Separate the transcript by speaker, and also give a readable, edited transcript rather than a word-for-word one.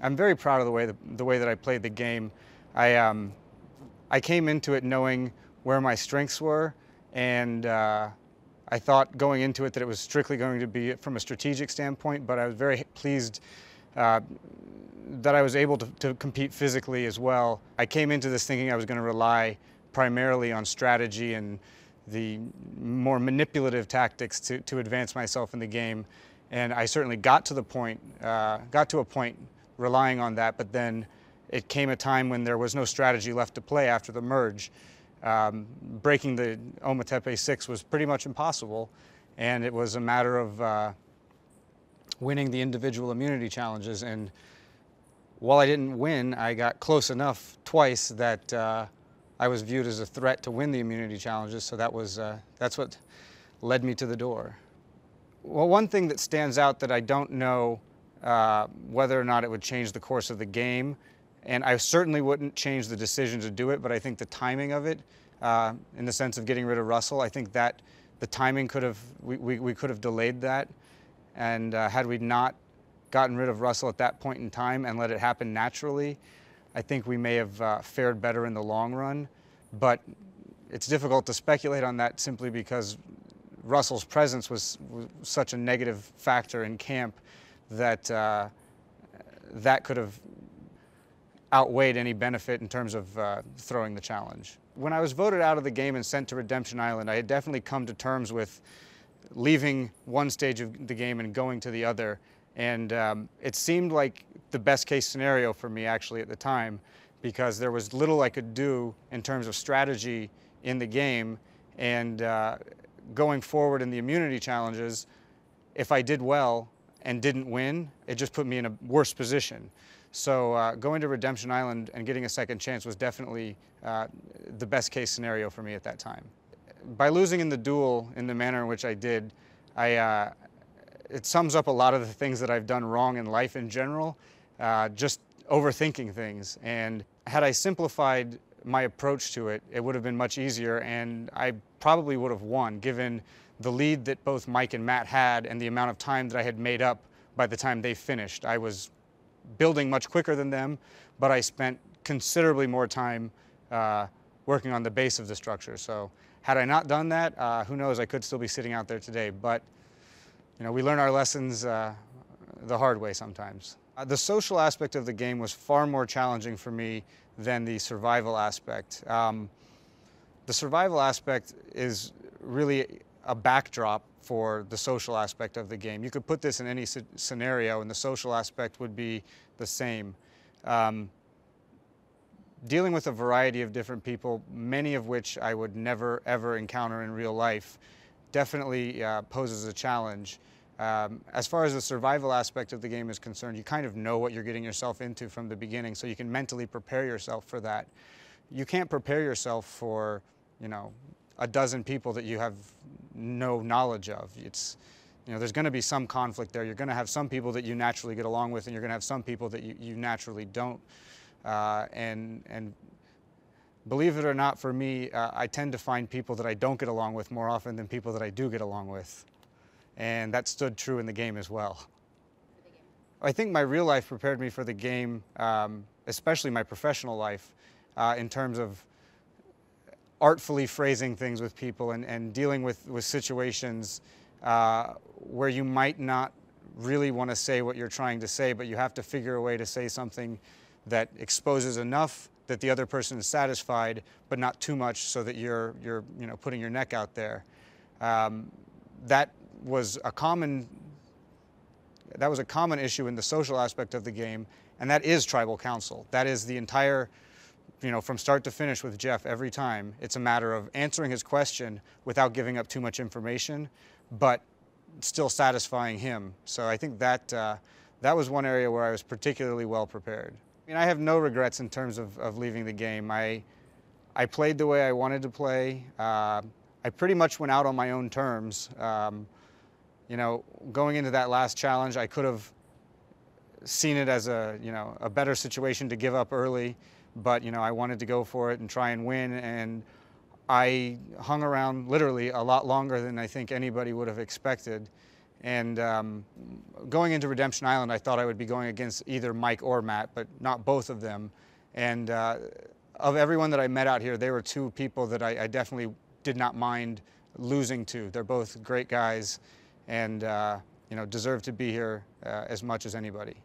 Speaker 1: I'm very proud of the way that I played the game. I came into it knowing where my strengths were, and I thought going into it that it was strictly going to be from a strategic standpoint, but I was very pleased that I was able to compete physically as well. I came into this thinking I was going to rely primarily on strategy and the more manipulative tactics to advance myself in the game, and I certainly got to a point relying on that, but then it came a time when there was no strategy left to play after the merge. Breaking the Ometepe 6 was pretty much impossible, and it was a matter of winning the individual immunity challenges. And while I didn't win, I got close enough twice that I was viewed as a threat to win the immunity challenges, so that's what led me to the door. Well, one thing that stands out that I don't know whether or not it would change the course of the game, and I certainly wouldn't change the decision to do it, but I think the timing of it, in the sense of getting rid of Russell, I think that the timing we could have delayed that, and had we not gotten rid of Russell at that point in time and let it happen naturally, I think we may have fared better in the long run. But it's difficult to speculate on that simply because Russell's presence was such a negative factor in camp that that could have outweighed any benefit in terms of throwing the challenge. When I was voted out of the game and sent to Redemption Island, I had definitely come to terms with leaving one stage of the game and going to the other. And it seemed like the best case scenario for me actually at the time, because there was little I could do in terms of strategy in the game. And going forward in the immunity challenges, if I did well and didn't win, it just put me in a worse position. So going to Redemption Island and getting a second chance was definitely the best case scenario for me at that time. By losing in the duel in the manner in which I did, it sums up a lot of the things that I've done wrong in life in general, just overthinking things. And had I simplified my approach to it, it would have been much easier, and I probably would have won, given the lead that both Mike and Matt had and the amount of time that I had made up by the time they finished. I was building much quicker than them, but I spent considerably more time working on the base of the structure. So had I not done that, who knows, I could still be sitting out there today. But you know, we learn our lessons the hard way sometimes. The social aspect of the game was far more challenging for me than the survival aspect. The survival aspect is really a backdrop for the social aspect of the game. You could put this in any scenario and the social aspect would be the same. Dealing with a variety of different people, many of which I would never ever encounter in real life, definitely poses a challenge. As far as the survival aspect of the game is concerned, you kind of know what you're getting yourself into from the beginning, so you can mentally prepare yourself for that. You can't prepare yourself for, you know, a dozen people that you have no knowledge of. It's, you know, there's going to be some conflict there. You're going to have some people that you naturally get along with, and you're going to have some people that you naturally don't. And believe it or not, for me, I tend to find people that I don't get along with more often than people that I do get along with. And that stood true in the game as well. I think my real life prepared me for the game, especially my professional life, in terms of artfully phrasing things with people and dealing with situations where you might not really want to say what you're trying to say, but you have to figure a way to say something that exposes enough that the other person is satisfied, but not too much so that you're you know, putting your neck out there. That was a common issue in the social aspect of the game, and that is tribal council. That is the entire, you know, from start to finish with Jeff every time. It's a matter of answering his question without giving up too much information, but still satisfying him. So I think that that was one area where I was particularly well prepared. I mean, I have no regrets in terms of leaving the game. I played the way I wanted to play. I pretty much went out on my own terms. You know, going into that last challenge, I could have seen it as a, you know, a better situation to give up early, but, you know, I wanted to go for it and try and win, and I hung around literally a lot longer than I think anybody would have expected. And going into Redemption Island, I thought I would be going against either Mike or Matt, but not both of them. And of everyone that I met out here, they were two people that I definitely did not mind losing to. They're both great guys and you know, deserve to be here as much as anybody.